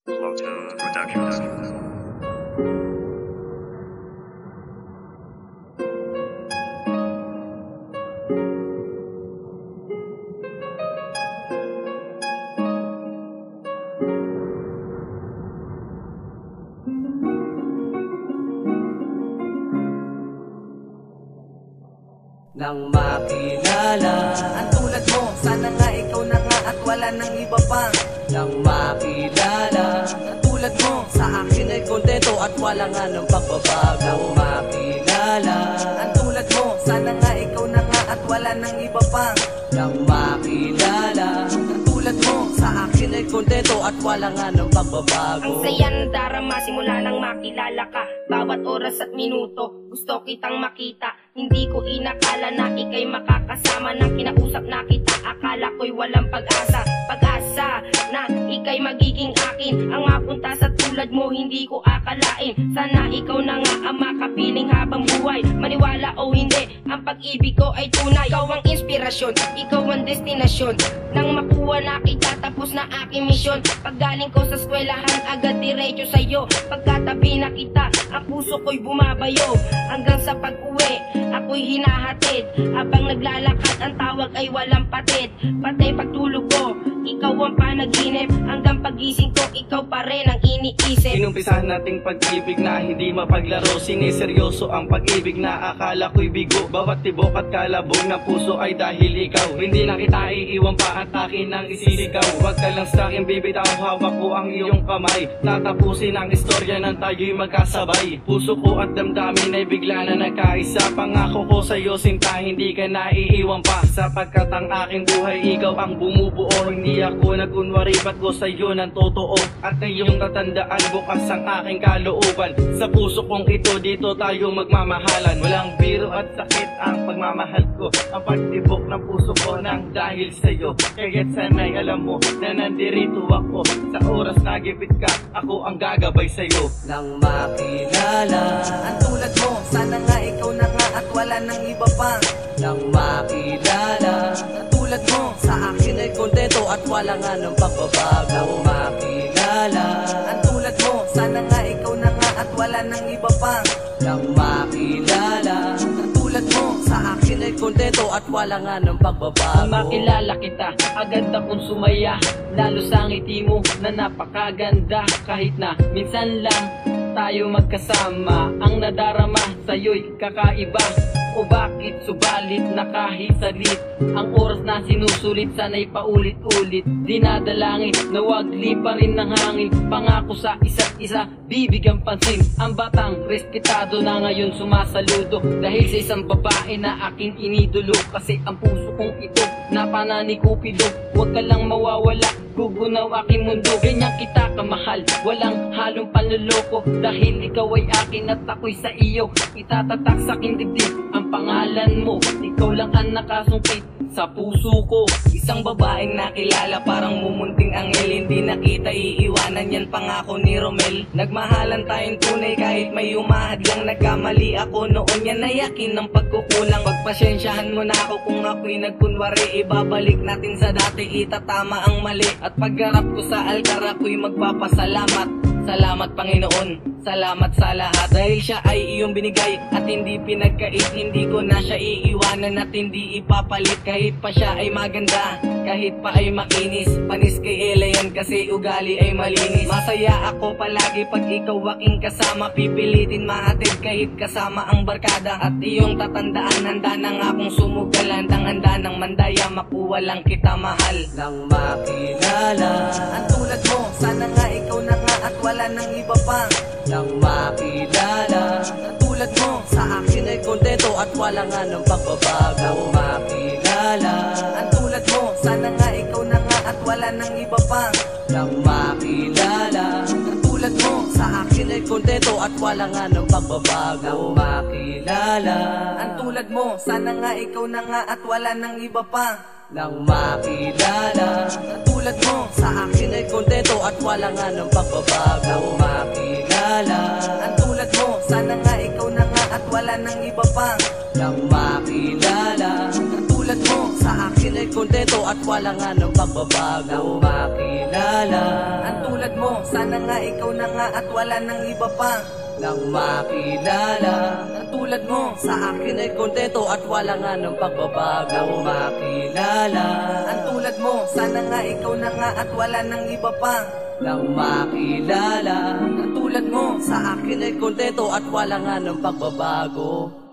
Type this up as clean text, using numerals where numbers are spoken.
Slowtone Productions. Nang makilala ang tulad mo, sana nga ikaw na nga at wala nang iba pa. Nang makilala Ang tulad mo, sa akin ay kontento at wala nga ng pagbabago. Nang makilala ang tulad mo, sana nga ikaw na nga at wala nang iba pa. Nang makilala Ang tulad mo, sa akin ay kontento at wala nga ng pagbabago. Ang saya ng darama simula nang makilala ka. Bawat oras at minuto gusto kitang makita. Hindi ko inakala na ika'y makakasama. Nang kinausap na kita, akala ko'y walang pag-asa. Pag-asa na ika'y magiging akin. Ang mapunta sa tulad mo, hindi ko akalain. Sana ikaw na nga ang makapiling habang buhay. Maniwala o hindi, ang pag-ibig ko ay tunay. Ikaw ang inspirasyon, ikaw ang destinasyon. Nang makuha na kita, tapos na aking misyon. Paggaling ko sa eskwelahan, agad diretso sa'yo. Pagkatabi na kita, ang puso ko'y bumabayo. Hanggang sa pag-uwi, ako'y hinahatid. Habang naglalakad, ang tawag ay walang patid. Patay pagtulog ko, ikaw ang panaginip. Hanggang pagising ko, ikaw pa rin ang iniisip. Inumpisahan nating pag-ibig na hindi mapaglaro. Siniseryoso ang pag-ibig na akala ko'y bigo. Bawat tibok at kalabog ng puso ay dahil ikaw. Hindi na kita iiwan pa at akin ang isisigaw. Huwag ka lang sa'kin bibitaw, hawak ko ang iyong kamay. Tatapusin ang istorya ng tayo'y magkasabay. Puso ko at damdamin ay bigla na nagkaisa. Pangako ko sa'yo sinta, hindi ka naiiwan pa. Sapagkat ang aking buhay, ikaw ang bumubuo. Hindi ako nagkunwari, ba't ko sa'yo ng totoo. At ngayong tatandaan, bukas ang aking kalooban. Sa puso kong ito, dito tayo magmamahalan. Walang biro at sakit ang pagmamahal ko. Ang pagtibok ng puso ko nang dahil sa'yo. Kaya't sana'y alam mo na nandirito ako. Sa oras na gipit ka, ako ang gagabay sa'yo. Nang makilala ang tulad mo, sana nga ikaw na nga at wala nang iba pa. Nang makilala Ang tulad mo, sa akin ay kontento at wala nga ng pagbabago. Nang makilala ang tulad mo, sana nga ikaw na nga at wala nang iba pa. Nang makilala Ang tulad mo, sa akin ay kontento at wala nga ng pagbabago. Nang makilala kita, agad akong sumaya. Lalo sa ngiti mo na napakaganda. Kahit na minsan lang tayo magkasama, ang nadarama sa'yo'y kakaiba. O bakit subalit na kahit salit, ang oras na sinusulit sana'y paulit-ulit. Dinadalangin na wag liparin ng hangin. Pangako sa isa't isa, bibigyan pansin. Ang batang respetado na ngayon sumasaludo dahil sa isang babae na aking inidolo. Kasi ang puso kong ito napana ni Cupido. Huwag ka lang mawawala, gugunaw aking mundo. Ganyan kita kamahal, walang halong panloloko. Dahil ikaw ay akin at ako'y sa iyo. Itatatak sa aking dibdib ang pangalan mo. Ikaw lang ang nakasungkit sa puso ko. Isang babaeng nakilala, parang mumunting anghel. Hindi na kita iiwanan, yan pangako ni Romel. Nagmahalan tayong tunay kahit may umahad lang. Nagkamali ako noon, yan ay yakin ng pagkukulang. Pagpasensyahan mo na ako kung ako'y nagkunwari. Ibabalik natin sa dati, itatama ang mali. At pagharap ko sa altar, ako'y magpapasalamat. Salamat Panginoon, salamat sa lahat. Dahil siya ay iyong binigay at hindi pinagkait. Hindi ko na siya iiwanan at hindi ipapalit. Kahit pa siya ay maganda, kahit pa ay makinis. Panis kay Ella yan kasi ugali ay malinis. Masaya ako palagi pag ikaw aking kasama. Pipilitin mahatid kahit kasama ang barkada. At iyong tatandaan, handa nang akong sumugal. Handa ng mandaya, makuha lang kita mahal. Nang makilala ang tulad mo, sana nga ikaw na nga at wala nang iba pa. Nang makilala Ang tulad mo, sa akin ay kontento at wala nga ng pagbabago. Nang makilala ang tulad mo, sana nga ikaw na nga at wala nang iba pa. Nang makilala Ang tulad mo, sa akin ay kontento at wala nga ng pagbabago. Nang makilala ang tulad mo, sana nga ikaw na nga at wala nang iba pa. Nang makilala Ang tulad mo, sa akin ay kontento at wala nga ng pagbabago. Nang makilala ang tulad mo, sana nga ikaw na nga at wala nang iba pa. Nang makilala Ang tulad mo, sa akin ay kontento at wala nga ng pagbabago. Nang makilala ang tulad mo, sana nga ikaw na nga at wala nang iba pa Nang makilala ang tulad mo. Sa akin ay kontento at wala nga ng pagbabago Nang makilala Ang tulad mo, sana nga ikaw na nga at wala nang iba pa Nang makilala ang tulad mo. Sa akin ay kontento at wala nga ng pagbabago